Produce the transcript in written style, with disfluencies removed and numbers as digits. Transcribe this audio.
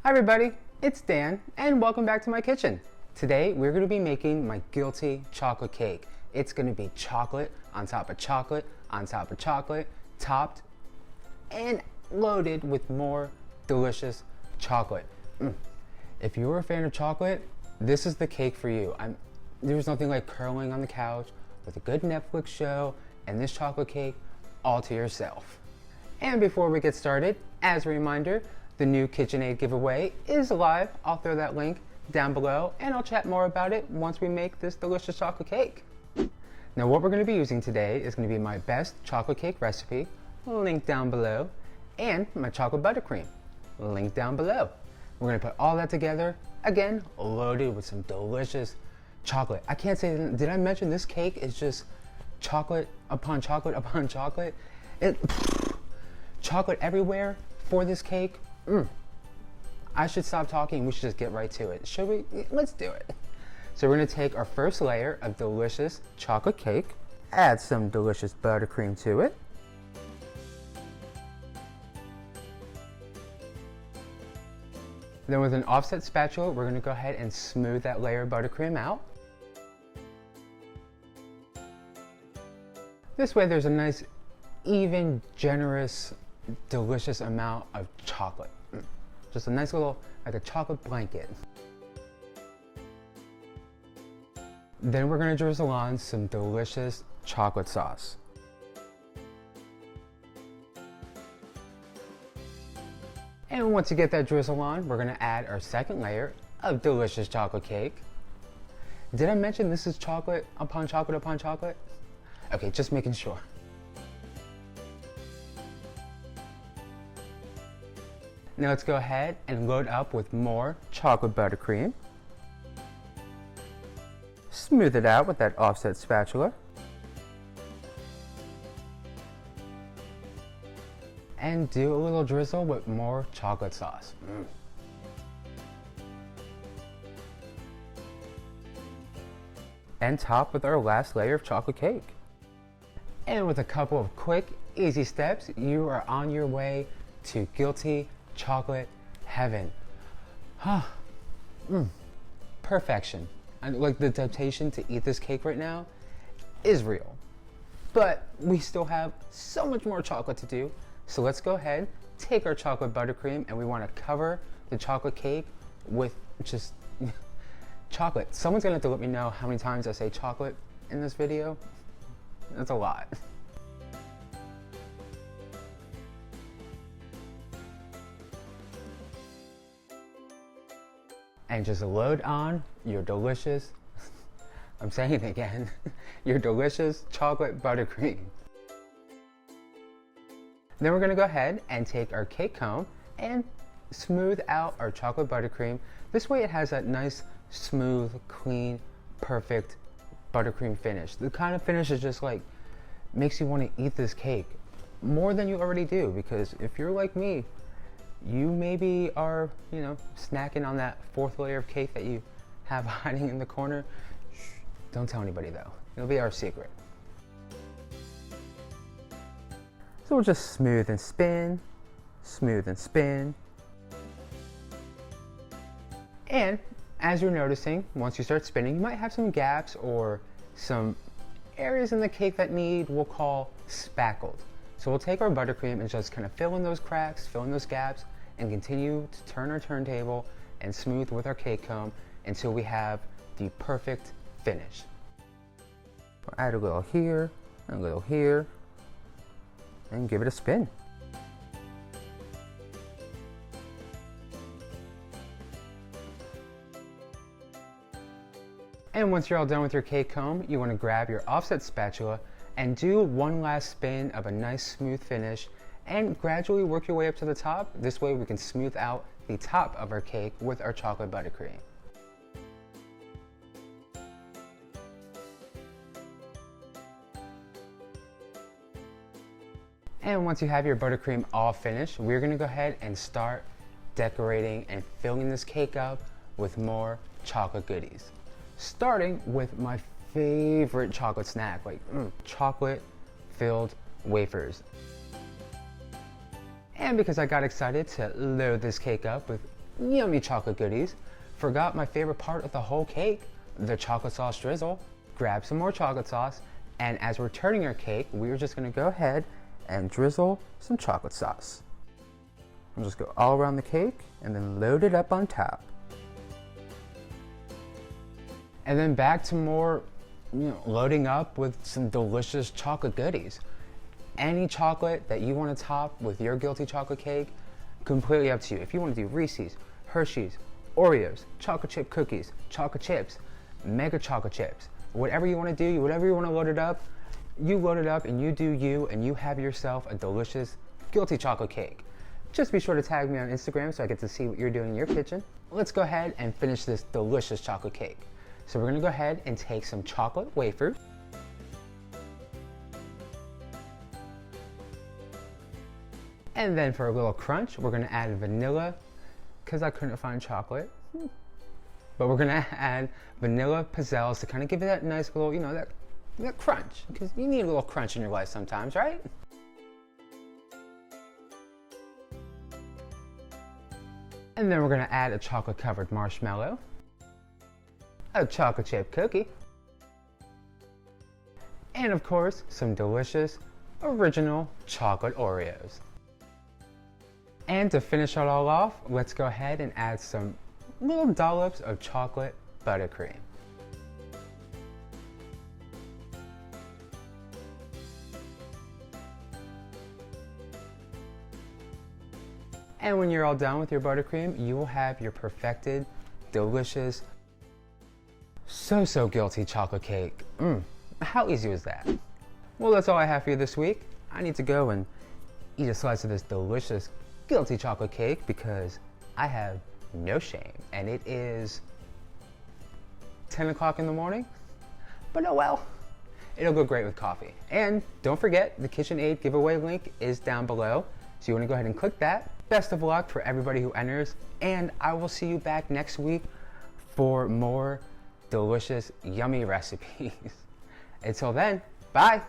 Hi everybody, it's Dan and welcome back to my kitchen. Today we're going to be making my guilty chocolate cake. It's going to be chocolate on top of chocolate on top of chocolate, topped and loaded with more delicious chocolate. If you're a fan of chocolate, this is the cake for you. There's nothing like curling on the couch with a good Netflix show and this chocolate cake all to yourself. And before we get started, as a reminder, the new KitchenAid giveaway is live. I'll throw that link down below and I'll chat more about it once we make this delicious chocolate cake. Now what we're going to be using today is going to be my best chocolate cake recipe, link down below, and my chocolate buttercream, link down below. We're going to put all that together, again, loaded with some delicious chocolate. I can't say, did I mention this cake is just chocolate upon chocolate upon chocolate? Chocolate everywhere for this cake. I should stop talking. We should just get right to it. Should we? Let's do it. So we're going to take our first layer of delicious chocolate cake, add some delicious buttercream to it. Then with an offset spatula, we're going to go ahead and smooth that layer of buttercream out. This way there's a nice, even, generous, delicious amount of chocolate. Just a nice little, like a chocolate blanket. Then we're gonna drizzle on some delicious chocolate sauce. And once you get that drizzle on, we're gonna add our second layer of delicious chocolate cake. Did I mention this is chocolate upon chocolate upon chocolate? Okay, just making sure. Now let's go ahead and load up with more chocolate buttercream. Smooth it out with that offset spatula. And do a little drizzle with more chocolate sauce. And top with our last layer of chocolate cake. And with a couple of quick, easy steps, you are on your way to guilty chocolate heaven. Perfection. And like the temptation to eat this cake right now is real. But we still have so much more chocolate to do. So let's go ahead, take our chocolate buttercream, and we want to cover the chocolate cake with just chocolate. Someone's gonna have to let me know how many times I say chocolate in this video. That's a lot. And just load on your delicious, I'm saying it again, your delicious chocolate buttercream. Then we're gonna go ahead and take our cake cone and smooth out our chocolate buttercream. This way it has that nice, smooth, clean, perfect buttercream finish. The kind of finish is just like, makes you wanna eat this cake more than you already do, because if you're like me, you maybe are, snacking on that fourth layer of cake that you have hiding in the corner. Shh, don't tell anybody though. It'll be our secret. So we'll just smooth and spin, smooth and spin. And as you're noticing, once you start spinning, you might have some gaps or some areas in the cake that we'll call spackled. So we'll take our buttercream and just kind of fill in those cracks, fill in those gaps, and continue to turn our turntable and smooth with our cake cone until we have the perfect finish. We'll add a little here, and a little here, and give it a spin. And once you're all done with your cake cone, you want to grab your offset spatula and do one last spin of a nice smooth finish and gradually work your way up to the top. This way we can smooth out the top of our cake with our chocolate buttercream. And once you have your buttercream all finished, we're gonna go ahead and start decorating and filling this cake up with more chocolate goodies. Starting with my favorite chocolate snack, like chocolate filled wafers. And because I got excited to load this cake up with yummy chocolate goodies. Forgot my favorite part of the whole cake, the chocolate sauce drizzle. Grab some more chocolate sauce, and as we're turning our cake, we're just gonna go ahead and drizzle some chocolate sauce. I'll just go all around the cake and then load it up on top. And then back to more, loading up with some delicious chocolate goodies. Any chocolate that you want to top with your guilty chocolate cake, completely up to you. If you want to do Reese's, Hershey's, Oreos, chocolate chip cookies, chocolate chips, mega chocolate chips, whatever you want to do, whatever you want to load it up, you load it up and you do you, and you have yourself a delicious guilty chocolate cake. Just be sure to tag me on Instagram so I get to see what you're doing in your kitchen. Let's go ahead and finish this delicious chocolate cake. So we're gonna go ahead and take some chocolate wafer. And then for a little crunch, we're gonna add vanilla, because I couldn't find chocolate. But we're gonna add vanilla pizzelles to kind of give it that nice little, that crunch, because you need a little crunch in your life sometimes, right? And then we're gonna add a chocolate covered marshmallow, a chocolate chip cookie, and of course, some delicious original chocolate Oreos. And to finish it all off, let's go ahead and add some little dollops of chocolate buttercream. And when you're all done with your buttercream, you will have your perfected, delicious, so guilty chocolate cake. How easy was that? Well, that's all I have for you this week. I need to go and eat a slice of this delicious guilty chocolate cake because I have no shame, and it is 10 o'clock in the morning, but oh well, it'll go great with coffee. And don't forget, the KitchenAid giveaway link is down below, so you want to go ahead and click that. Best of luck for everybody who enters, and I will see you back next week for more delicious, yummy recipes. Until then, bye!